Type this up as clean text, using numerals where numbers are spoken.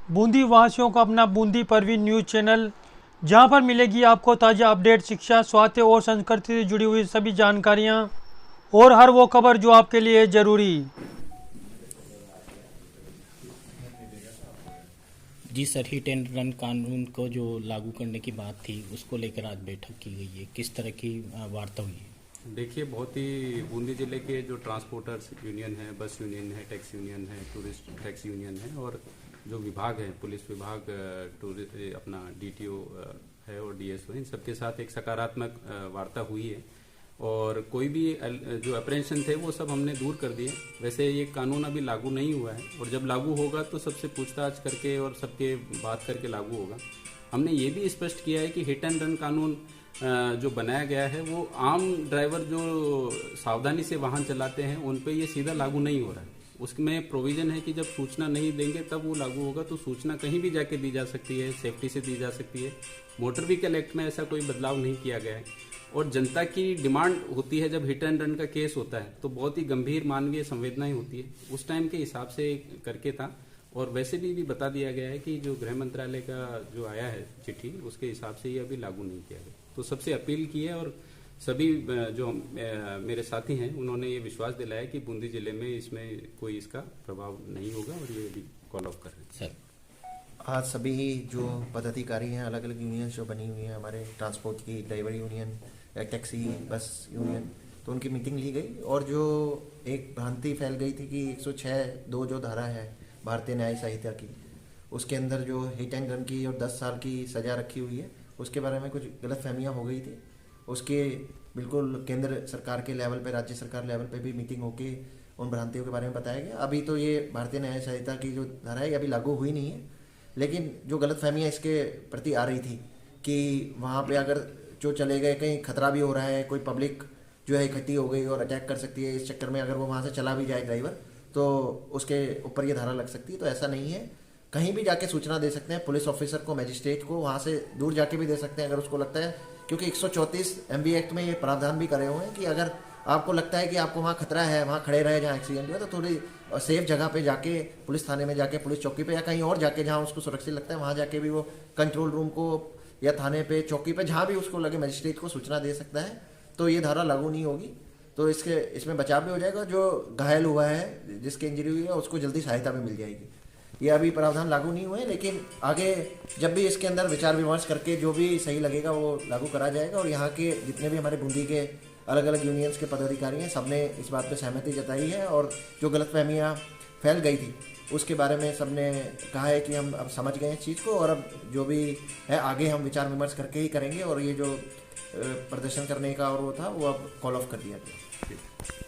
बूंदी वासियों को अपना बूंदी परवीन न्यूज़ चैनल, जहां पर मिलेगी आपको ताज़ा अपडेट, शिक्षा, स्वास्थ्य और संस्कृति से जुड़ी हुई सभी जानकारियां और हर वो खबर जो आपके लिए है ज़रूरी। जी सर, हिट एंड रन कानून को जो लागू करने की बात थी उसको लेकर आज बैठक की गई है, किस तरह की वार्ता हुई है? देखिए, बहुत ही बूंदी जिले के जो ट्रांसपोर्टर्स यूनियन है, बस यूनियन है, टैक्स यूनियन है, टूरिस्ट टैक्स यूनियन है और जो विभाग है, पुलिस विभाग, अपना डीटीओ है और डीएसओ, इन सबके साथ एक सकारात्मक वार्ता हुई है और कोई भी जो अप्रेंशन थे वो सब हमने दूर कर दिए। वैसे ये कानून अभी लागू नहीं हुआ है और जब लागू होगा तो सबसे पूछताछ करके और सबके बात करके लागू होगा। हमने ये भी स्पष्ट किया है कि हिट एंड रन कानून जो बनाया गया है वो आम ड्राइवर जो सावधानी से वाहन चलाते हैं उन पे ये सीधा लागू नहीं हो रहा है। उसमें प्रोविजन है कि जब सूचना नहीं देंगे तब वो लागू होगा, तो सूचना कहीं भी जाके दी जा सकती है, सेफ्टी से दी जा सकती है। मोटर व्हीकल एक्ट में ऐसा कोई बदलाव नहीं किया गया है और जनता की डिमांड होती है जब हिट एंड रन का केस होता है तो बहुत ही गंभीर मानवीय संवेदनाएं होती है, उस टाइम के हिसाब से करके था। और वैसे भी बता दिया गया है कि जो गृह मंत्रालय का जो आया है चिट्ठी, उसके हिसाब से ये अभी लागू नहीं किया गया। तो सबसे अपील की है और सभी जो मेरे साथी हैं उन्होंने ये विश्वास दिलाया कि बूंदी जिले में इसमें कोई इसका प्रभाव नहीं होगा और ये अभी कॉल ऑफ कर रहे हैं। सर, आज सभी जो पदाधिकारी हैं, अलग अलग यूनियन जो बनी हुई हैं, हमारे ट्रांसपोर्ट की, ड्राइवर यूनियन, टैक्सी, बस यूनियन, तो उनकी मीटिंग ली गई और जो एक भ्रांति फैल गई थी कि 106(2) जो धारा है भारतीय न्याय संहिता की, उसके अंदर जो हिट एंड रन की और 10 साल की सज़ा रखी हुई है, उसके बारे में कुछ गलतफहमियां हो गई थी। उसके बिल्कुल केंद्र सरकार के लेवल पे, राज्य सरकार लेवल पे भी मीटिंग होके उन भ्रांतियों के बारे में बताया गया। अभी तो ये भारतीय न्याय संहिता की जो धारा है अभी लागू हुई नहीं है, लेकिन जो गलतफहमियां इसके प्रति आ रही थी कि वहाँ पे अगर जो चले गए कहीं खतरा भी हो रहा है, कोई पब्लिक जो है इकट्ठी हो गई और अटैक कर सकती है, इस चक्कर में अगर वो वहाँ से चला भी जाए ड्राइवर तो उसके ऊपर ये धारा लग सकती है। तो ऐसा नहीं है, कहीं भी जाके सूचना दे सकते हैं, पुलिस ऑफिसर को, मजिस्ट्रेट को, वहाँ से दूर जाके भी दे सकते हैं अगर उसको लगता है, क्योंकि 134 MB एक्ट में ये प्रावधान भी करे हुए हैं कि अगर आपको लगता है कि आपको वहाँ खतरा है, वहाँ खड़े रहे जहाँ एक्सीडेंट हुआ, तो थोड़ी सेफ जगह पे जाके, पुलिस थाने में जाके, पुलिस चौकी पे या कहीं और जाके जहाँ उसको सुरक्षित लगता है वहाँ जाके भी वो कंट्रोल रूम को या थाने पे, चौकी पे, जहाँ भी उसको लगे मजिस्ट्रेट को सूचना दे सकता है। तो ये धारा लागू नहीं होगी, तो इसमें बचाव भी हो जाएगा। जो घायल हुआ है, जिसकी इंजरी हुई है, उसको जल्दी सहायता भी मिल जाएगी। ये अभी प्रावधान लागू नहीं हुए, लेकिन आगे जब भी इसके अंदर विचार विमर्श करके जो भी सही लगेगा वो लागू करा जाएगा। और यहाँ के जितने भी हमारे बूंदी के अलग अलग यूनियंस के पदाधिकारी हैं, सबने इस बात पे सहमति जताई है और जो गलतफहमियाँ फैल गई थी उसके बारे में सबने कहा है कि हम अब समझ गए इस चीज़ को और अब जो भी है आगे हम विचार विमर्श करके ही करेंगे। और ये जो प्रदर्शन करने का और वो था वो अब कॉल ऑफ कर दिया गया।